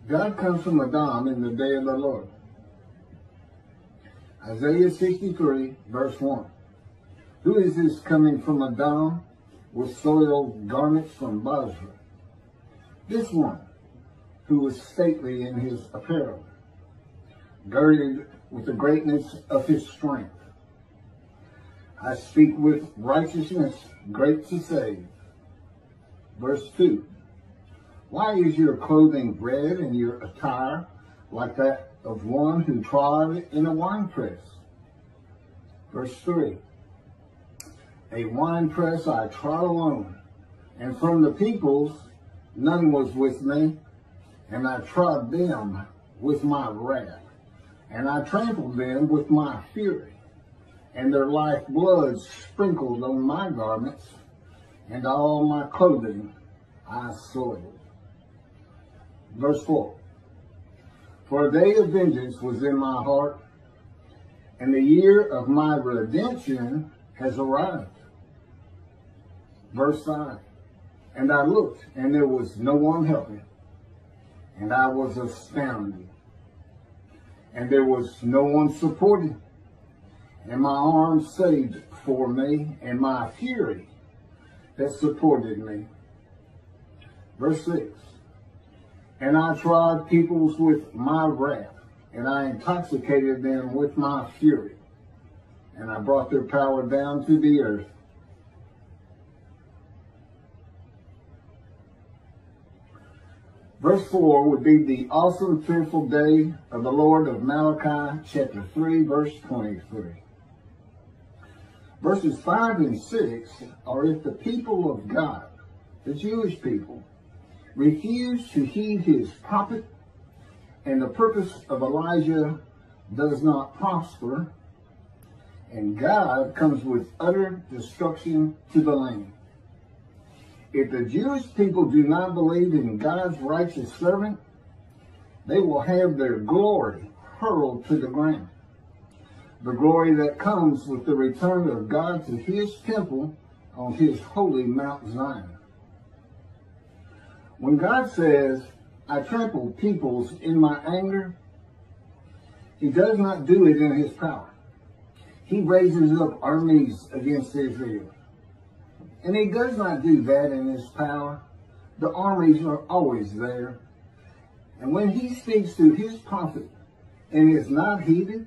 God comes from Adam in the day of the Lord. Isaiah 63, verse 1. Who is this coming from Adam with soiled garments from Basra? This one who was stately in his apparel, girded with the greatness of his strength. I speak with righteousness, great to save. Verse 2. Why is your clothing red and your attire like that of one who trod in a winepress? Verse 3. A winepress I trod alone, and from the peoples none was with me, and I trod them with my wrath, and I trampled them with my fury, and their life blood sprinkled on my garments, and all my clothing I soiled. Verse 4. For a day of vengeance was in my heart, and the year of my redemption has arrived. Verse 5. And I looked, and there was no one helping, and I was astounded, and there was no one supporting, and my arm saved for me, and my fury that supported me. Verse 6. And I trod peoples with my wrath, and I intoxicated them with my fury, and I brought their power down to the earth. Verse 4 would be the awesome, fearful day of the Lord of Malachi, chapter 3, verse 23. Verses 5 and 6 are if the people of God, the Jewish people, refuse to heed his prophet, and the purpose of Elijah does not prosper, and God comes with utter destruction to the land. If the Jewish people do not believe in God's righteous servant, they will have their glory hurled to the ground. The glory that comes with the return of God to his temple on his holy Mount Zion. When God says, I trample peoples in my anger, he does not do it in his power. He raises up armies against Israel. And he does not do that in his power. The armies are always there. And when he speaks to his prophet and is not heeded,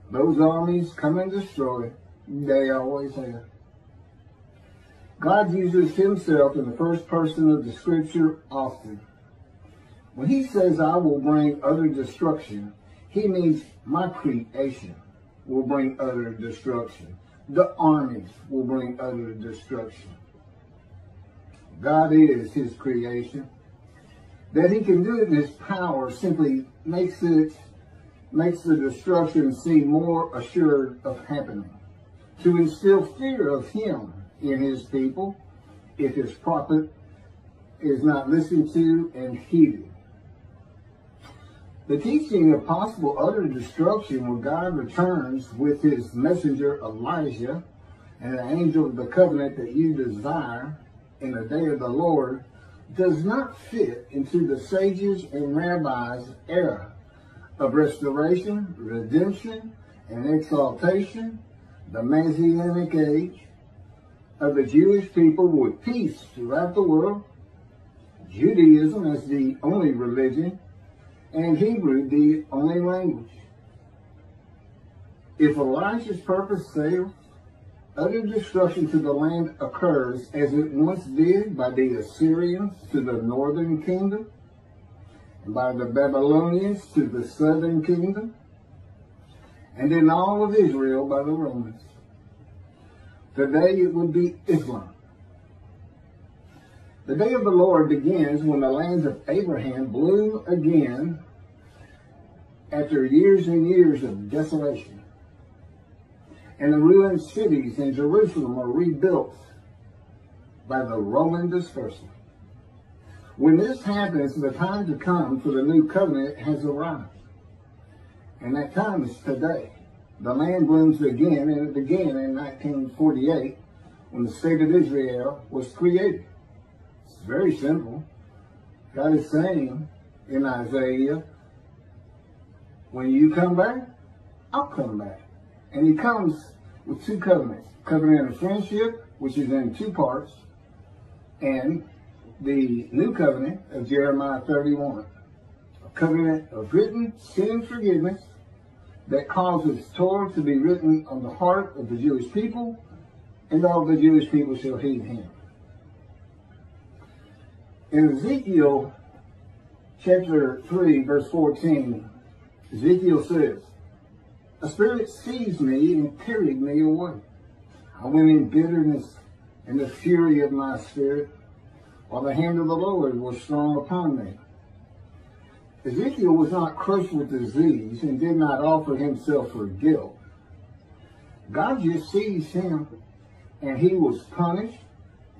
those armies come and destroy. They always have. God uses himself in the first person of the scripture often. When he says, I will bring utter destruction, he means my creation will bring utter destruction. The armies will bring utter destruction. God is his creation. That he can do it in his power simply makes the destruction seem more assured of happening. To instill fear of him in his people, if his prophet is not listened to and heeded. The teaching of possible utter destruction when God returns with his messenger Elijah and the angel of the covenant that you desire in the day of the Lord does not fit into the sages and rabbis' era of restoration, redemption, and exaltation, the Messianic age, of the Jewish people with peace throughout the world, Judaism as the only religion, and Hebrew the only language. If Elijah's purpose fails, utter destruction to the land occurs as it once did by the Assyrians to the northern kingdom, and by the Babylonians to the southern kingdom, and in all of Israel by the Romans. Today it would be Islam. The day of the Lord begins when the lands of Abraham bloom again after years and years of desolation. And the ruined cities in Jerusalem are rebuilt by the Roman dispersal. When this happens, the time to come for the new covenant has arrived. And that time is today. The land blooms again, and it began in 1948 when the state of Israel was created. It's very simple. God is saying, in Isaiah, when you come back, I'll come back. And he comes with two covenants. Covenant of friendship, which is in two parts, and the new covenant of Jeremiah 31. A covenant of written sin forgiveness that causes Torah to be written on the heart of the Jewish people, and all the Jewish people shall heed him. In Ezekiel chapter 3, verse 14, Ezekiel says, "A spirit seized me and carried me away. I went in bitterness and the fury of my spirit, while the hand of the Lord was strong upon me." Ezekiel was not crushed with disease and did not offer himself for guilt. God just seized him, and he was punished,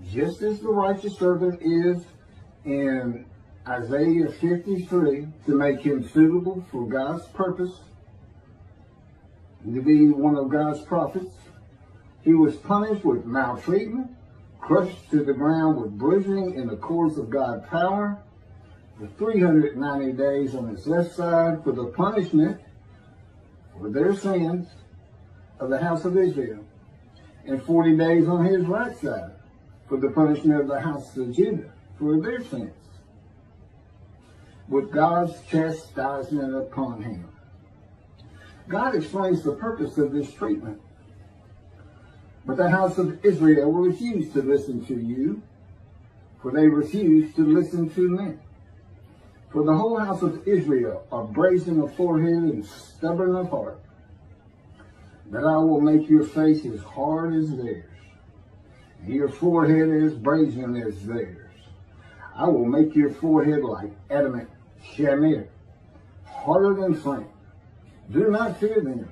just as the righteous servant is in Isaiah 53, to make him suitable for God's purpose, to be one of God's prophets. He was punished with maltreatment, crushed to the ground with bruising in the course of God's power, for 390 days on his left side for the punishment for their sins of the house of Israel, and 40 days on his right side for the punishment of the house of Judah for their sins, with God's chastisement upon him. God explains the purpose of this treatment. But the house of Israel will refuse to listen to you, for they refuse to listen to me. For the whole house of Israel are brazen of forehead and stubborn of heart, that I will make your face as hard as theirs, and your forehead as brazen as theirs. I will make your forehead like adamant shamir, harder than flame. Do not fear them,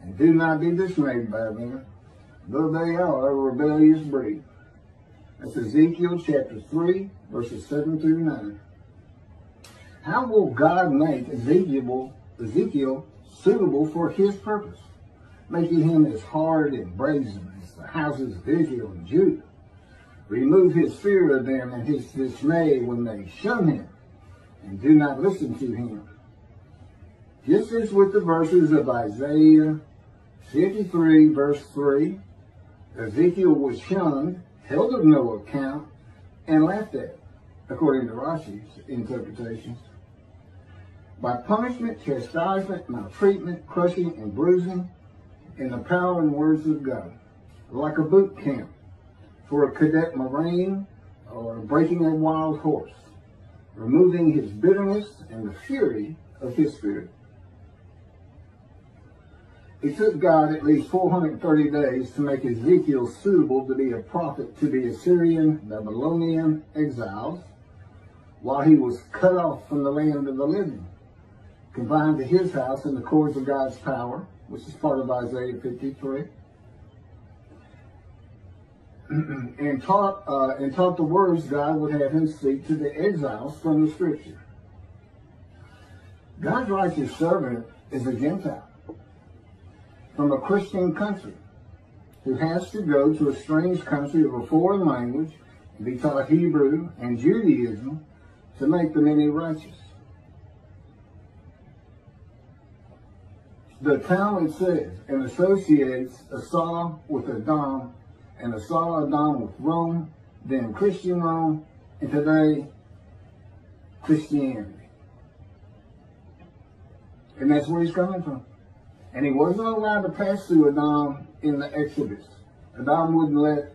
and do not be dismayed by them, though they are a rebellious breed. That's Ezekiel chapter 3, verses 7 through 9. How will God make Ezekiel suitable for his purpose, making him as hard and brazen as the houses of Israel and Judah? Remove his fear of them and his dismay when they shun him and do not listen to him. Just as with the verses of Isaiah 53, verse 3, Ezekiel was shunned, held of no account, and laughed at, according to Rashi's interpretations. By punishment, chastisement, maltreatment, crushing, and bruising, in the power and words of God, like a boot camp for a cadet Marine or breaking a wild horse, removing his bitterness and the fury of his spirit. It took God at least 430 days to make Ezekiel suitable to be a prophet to the Assyrian, Babylonian exiles, while he was cut off from the land of the living, confined to his house in the cords of God's power, which is part of Isaiah 53, and taught the words God would have him speak to the exiles from the Scripture. God's righteous servant is a Gentile from a Christian country who has to go to a strange country of a foreign language and be taught Hebrew and Judaism to make them any righteous. The Talmud says and associates Esau with Edom and Esau Edom with Rome, then Christian Rome, and today Christianity. And that's where he's coming from. And he wasn't allowed to pass through Edom in the Exodus. Edom wouldn't let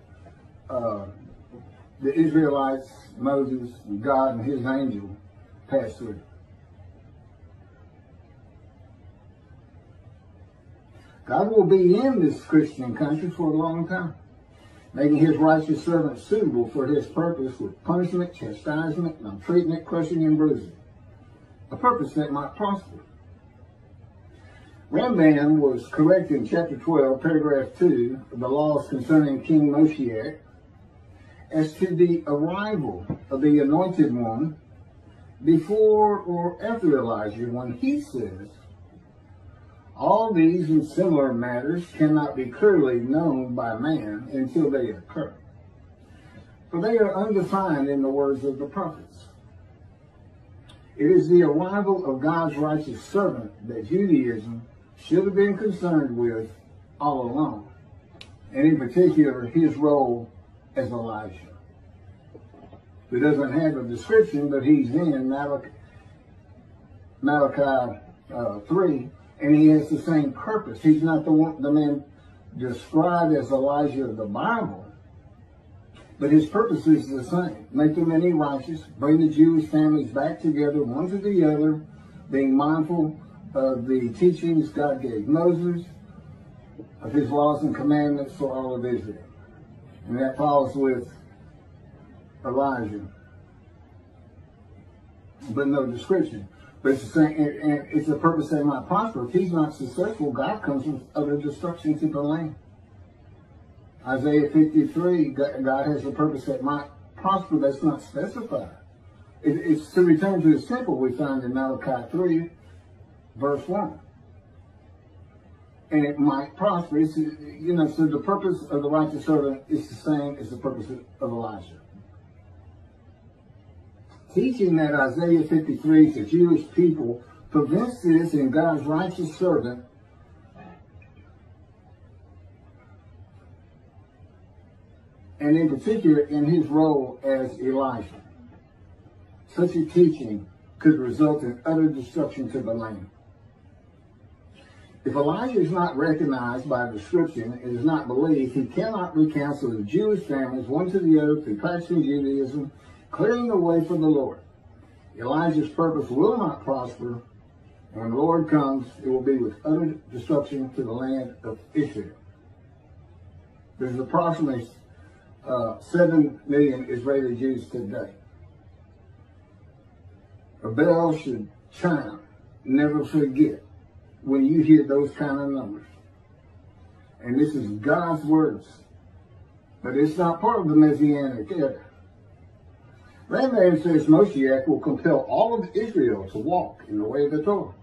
the Israelites, Moses, and God and his angel pass through. God will be in this Christian country for a long time, making his righteous servant suitable for his purpose with punishment, chastisement, maltreatment, crushing, and bruising. A purpose that might prosper. Ramban was correct in chapter 12, paragraph 2 of the laws concerning King Moshiach as to the arrival of the anointed one before or after Elijah, when he says, all these and similar matters cannot be clearly known by man until they occur, for they are undefined in the words of the prophets. It is the arrival of God's righteous servant that Judaism should have been concerned with all along, and in particular, his role as Elijah, who doesn't have a description, but he's in Malachi 3, and he has the same purpose. He's not the man described as Elijah of the Bible, but his purpose is the same. Make the many righteous, bring the Jewish families back together, one to the other, being mindful of the teachings God gave Moses, of his laws and commandments for all of Israel. And that follows with Elijah, but no description. But it's the same, and it's the purpose that might prosper. If he's not successful, God comes with utter destruction to the land. Isaiah 53, God has a purpose that might prosper that's not specified. It's to return to his temple we find in Malachi 3, verse 1. And it might prosper. It's, so the purpose of the righteous servant is the same as the purpose of Elijah. Teaching that Isaiah 53 to Jewish people prevents this in God's righteous servant and in particular in his role as Elijah. Such a teaching could result in utter destruction to the land. If Elijah is not recognized by description and is not believed, he cannot recounsel the Jewish families one to the other through practicing Judaism, clearing the way for the Lord. Elijah's purpose will not prosper. When the Lord comes, it will be with utter destruction to the land of Israel. There's approximately 7 million Israeli Jews today. A bell should chime. Never forget when you hear those kind of numbers. And this is God's words. But it's not part of the Messianic era. Rambam says Moshiach will compel all of Israel to walk in the way of the Torah,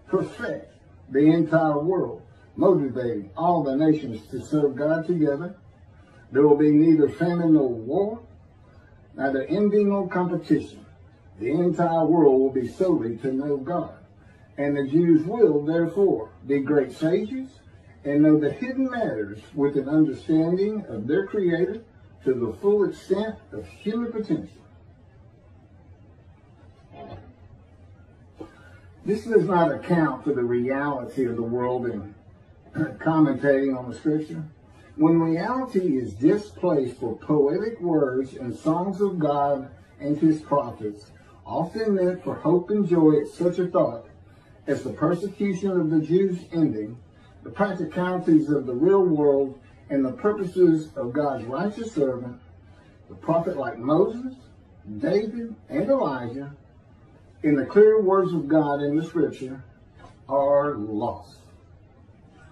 perfect the entire world, motivating all the nations to serve God together. There will be neither famine nor war, neither envy nor competition. The entire world will be solely to know God. And the Jews will, therefore, be great sages and know the hidden matters with an understanding of their Creator to the full extent of human potential. This does not account for the reality of the world in commentating on the Scripture. When reality is displaced for poetic words and songs of God and his prophets, often meant for hope and joy at such a thought as the persecution of the Jews ending, the practicalities of the real world, and the purposes of God's righteous servant, the prophet like Moses, David, and Elijah, in the clear words of God in the Scripture, are lost.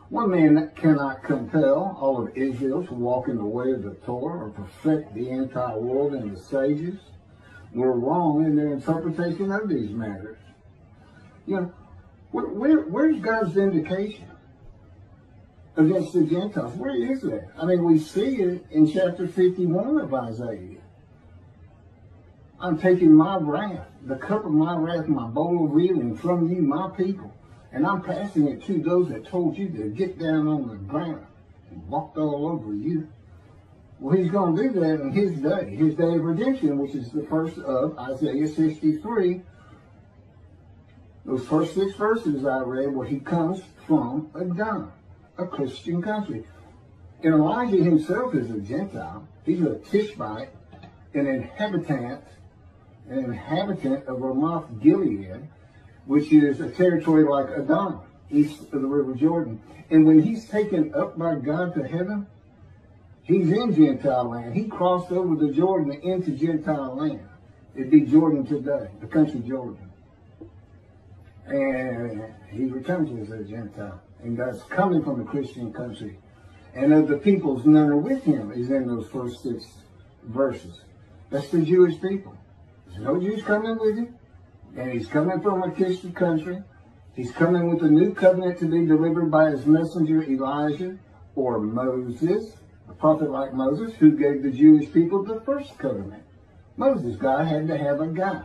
One man cannot compel all of Israel to walk in the way of the Torah or perfect the entire world, and the sages were wrong in their interpretation of these matters. Where's God's vindication against the Gentiles? Where is that? I mean, we see it in chapter 51 of Isaiah. I'm taking my wrath, the cup of my wrath, my bowl of reeling from you, my people, and I'm passing it to those that told you to get down on the ground and walked all over you. Well, he's going to do that in his day of redemption, which is the first of Isaiah 63. Those first 6 verses I read where he comes from Edom, a Christian country. And Elijah himself is a Gentile. He's a Tishbite, an inhabitant of Ramoth Gilead, which is a territory like Edom, east of the River Jordan. And when he's taken up by God to heaven, he's in Gentile land. He crossed over the Jordan into Gentile land. It'd be Jordan today, the country Jordan. And he returns as a Gentile. And God's coming from a Christian country. And of the peoples, none are with him, is in those first 6 verses. That's the Jewish people. There's no Jews coming with him. And he's coming from a Christian country. He's coming with a new covenant to be delivered by his messenger Elijah or Moses, a prophet like Moses, who gave the Jewish people the first covenant. Moses, God had to have a guy.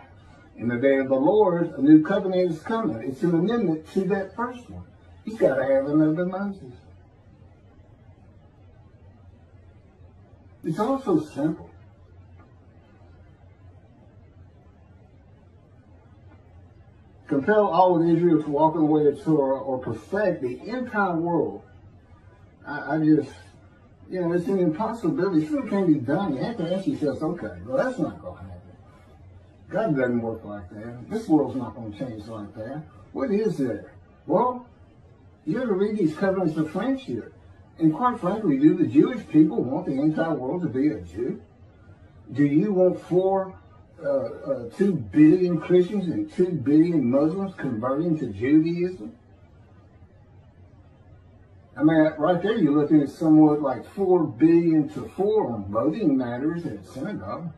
In the day of the Lord, a new covenant is coming. It's an amendment to that first one. He's got to have another Moses. It's also simple. Compel all of Israel to walk in the way of Torah or perfect the entire world. I just, it's an impossibility. It still can't be done. You have to ask yourself, okay, well, that's not going to happen. God doesn't work like that. This world's not going to change like that. What is there? Well, you have to read these covenants of friendship. And quite frankly, do the Jewish people want the entire world to be a Jew? Do you want 2 billion Christians and 2 billion Muslims converting to Judaism? I mean, right there you're looking at somewhat like 4 billion to 4 on voting matters at synagogue.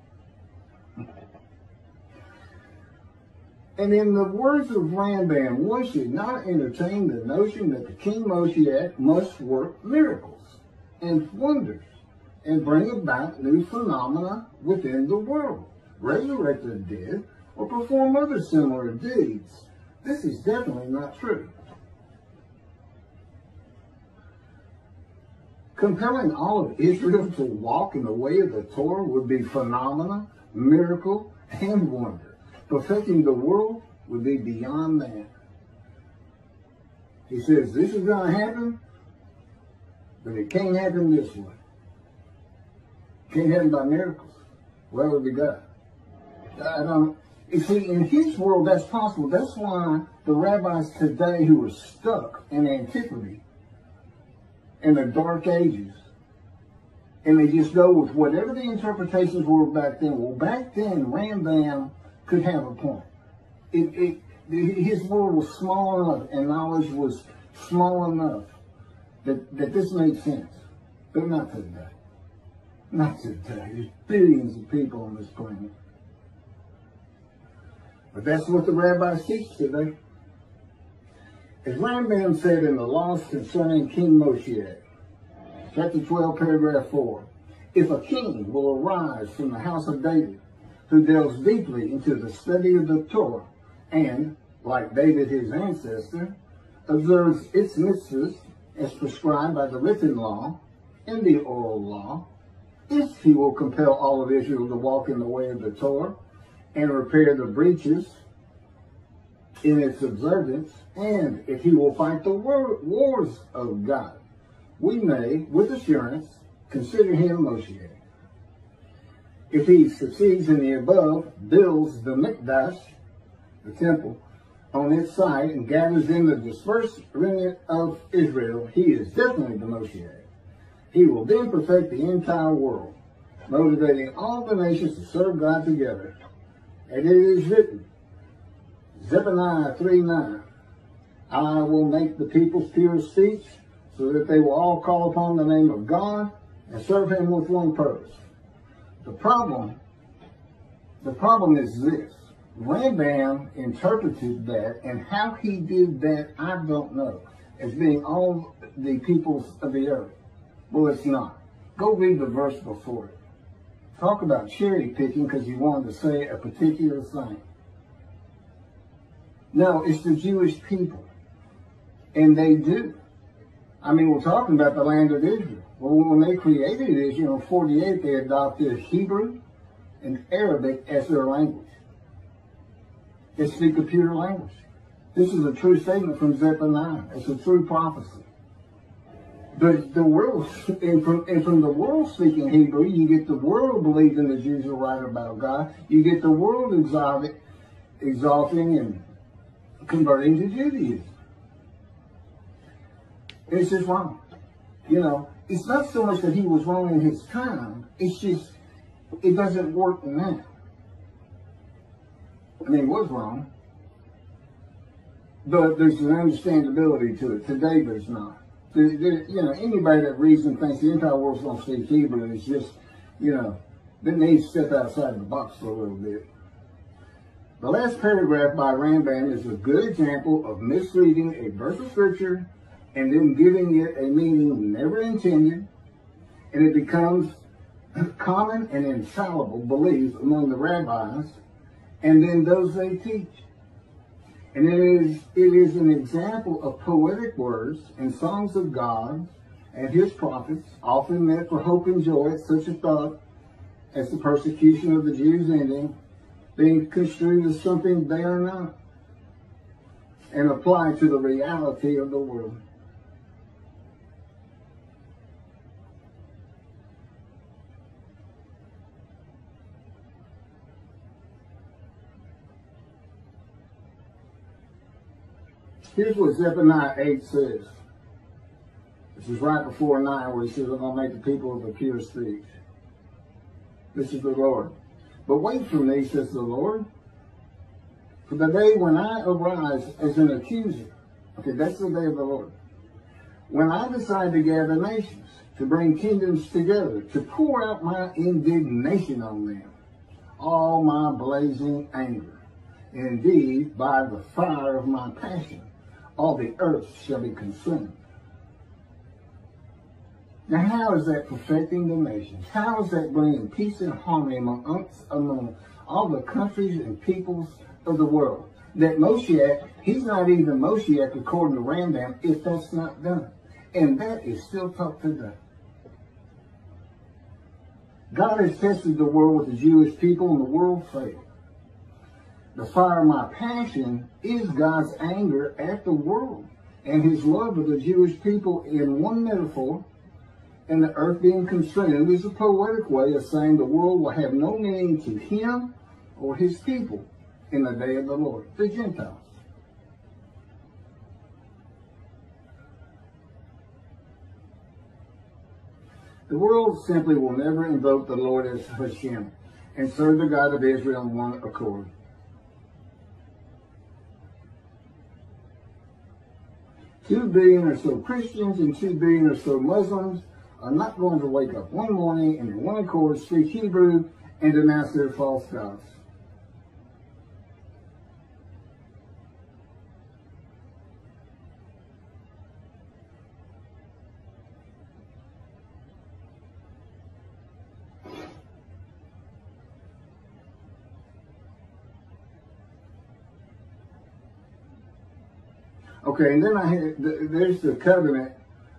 And in the words of Rambam, one should not entertain the notion that the King Moshiach must work miracles and wonders and bring about new phenomena within the world, resurrect the dead, or perform other similar deeds. This is definitely not true. Compelling all of Israel to walk in the way of the Torah would be phenomena, miracle, and wonder. Perfecting the world would be beyond that. He says this is going to happen, but it can't happen this way. It can't happen by miracles. Where would we go? You see, in his world that's possible. That's why the rabbis today who are stuck in antiquity, in the dark ages, and they just go with whatever the interpretations were back then. Well, back then, Rambam could have a point. His world was small enough and knowledge was small enough that this made sense. But not today. Not today. There's billions of people on this planet. But that's what the rabbis teach today. As Rambam said in the laws concerning King Moshiach, chapter 12, paragraph 4, if a king will arise from the house of David, who delves deeply into the study of the Torah, and, like David his ancestor, observes its mitzvahs as prescribed by the written law and the oral law, if he will compel all of Israel to walk in the way of the Torah and repair the breaches in its observance, and if he will fight the wars of God, we may, with assurance, consider him Moshiach. If he succeeds in the above, builds the Mikdash, the temple, on its site and gathers in the dispersed remnant of Israel, he is definitely the Moshiach. He will then perfect the entire world, motivating all the nations to serve God together. And it is written, Zephaniah 3:9, I will make the people's pure speech, so that they will all call upon the name of God and serve him with one purpose. The problem is this. Rambam interpreted that, and how he did that, I don't know, as being all the peoples of the earth. Well, it's not. Go read the verse before it. Talk about cherry picking because he wanted to say a particular thing. No, it's the Jewish people. And they do. I mean, we're talking about the land of Israel. Well, when they created Israel in 48, they adopted Hebrew and Arabic as their language. They speak a pure language. This is a true statement from Zephaniah. It's a true prophecy. But the world, and from the world speaking Hebrew, you get the world believing the Jews are right about God. You get the world exalting and converting to Judaism. It's just wrong. It's not so much that he was wrong in his time. It's just, it doesn't work now. I mean, it was wrong. But there's an understandability to it. Today, there's not. Anybody that reads and thinks the entire world's going to speak Hebrew is just, they need to step outside the box for a little bit. The last paragraph by Rambam is a good example of misreading a verse of scripture and then giving it a meaning never intended, and it becomes common and infallible belief among the rabbis and then those they teach. And it is an example of poetic words and songs of God and his prophets, often meant for hope and joy at such a thought as the persecution of the Jews ending, being construed as something they are not, and applied to the reality of the world. Here's what Zephaniah 8 says. This is right before 9, where he says, I'm going to make the people of a pure speech. This is the Lord. But wait for me, says the Lord, for the day when I arise as an accuser. Okay, that's the day of the Lord. When I decide to gather nations, to bring kingdoms together, to pour out my indignation on them, all my blazing anger. Indeed, by the fire of my passion, all the earth shall be consumed. Now, how is that perfecting the nations? How is that bringing peace and harmony among all the countries and peoples of the world? That Moshiach, he's not even Moshiach according to Rambam if that's not done. And that is still taught today. God has tested the world with the Jewish people and the world failed. The fire of my passion is God's anger at the world and his love of the Jewish people in one metaphor, and the earth being consumed is a poetic way of saying the world will have no meaning to him or his people in the day of the Lord, the Gentiles. The world simply will never invoke the Lord as Hashem and serve the God of Israel in one accord. 2 billion or so Christians and 2 billion or so Muslims are not going to wake up one morning and in one accord speak Hebrew and denounce their false gods. Okay, and then there's the covenant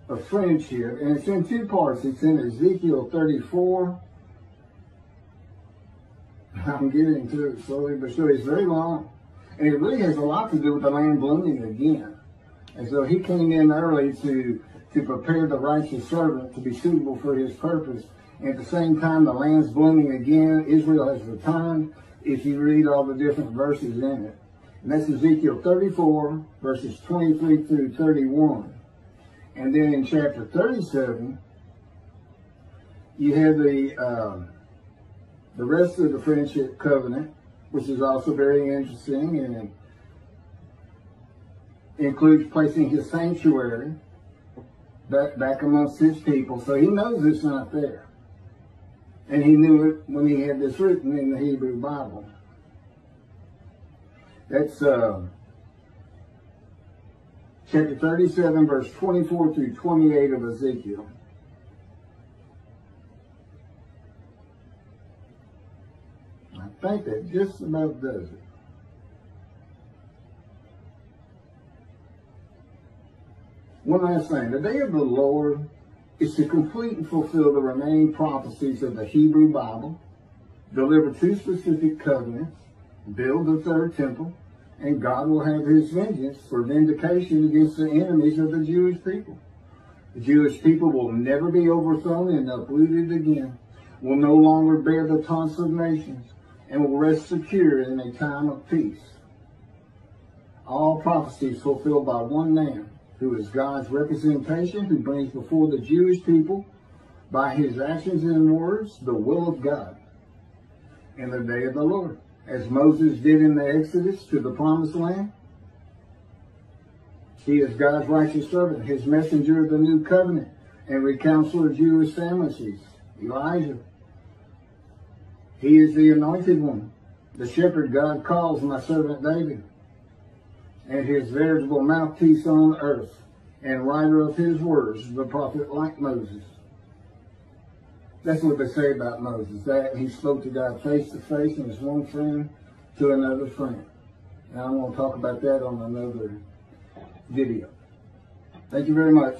of friendship, and it's in 2 parts. It's in Ezekiel 34. I'm getting to it slowly but surely. It's very long, and it really has a lot to do with the land blooming again. And so he came in early to prepare the righteous servant to be suitable for his purpose. And at the same time, the land's blooming again. Israel has returned, if you read all the different verses in it. And that's Ezekiel 34, verses 23 through 31. And then in chapter 37, you have the rest of the friendship covenant, which is also very interesting, and includes placing his sanctuary back amongst his people. So he knows it's not there. And he knew it when he had this written in the Hebrew Bible. That's chapter 37, verse 24 through 28 of Ezekiel. I think that just about does it. One last thing. The day of the Lord is to complete and fulfill the remaining prophecies of the Hebrew Bible, deliver 2 specific covenants, build the 3rd temple, and God will have his vengeance for vindication against the enemies of the Jewish people. The Jewish people will never be overthrown and uprooted again, will no longer bear the taunts of nations, and will rest secure in a time of peace. All prophecies fulfilled by one man, who is God's representation, who brings before the Jewish people, by his actions and words, the will of God in the day of the Lord. As Moses did in the Exodus to the promised land. He is God's righteous servant, his messenger of the new covenant, and recounselor of Jewish families, Elijah. He is the anointed one, the shepherd God calls my servant David, and his veritable mouthpiece on earth, and writer of his words, the prophet like Moses. That's what they say about Moses, that he spoke to God face to face, and his one friend to another friend. And I'm going to talk about that on another video. Thank you very much.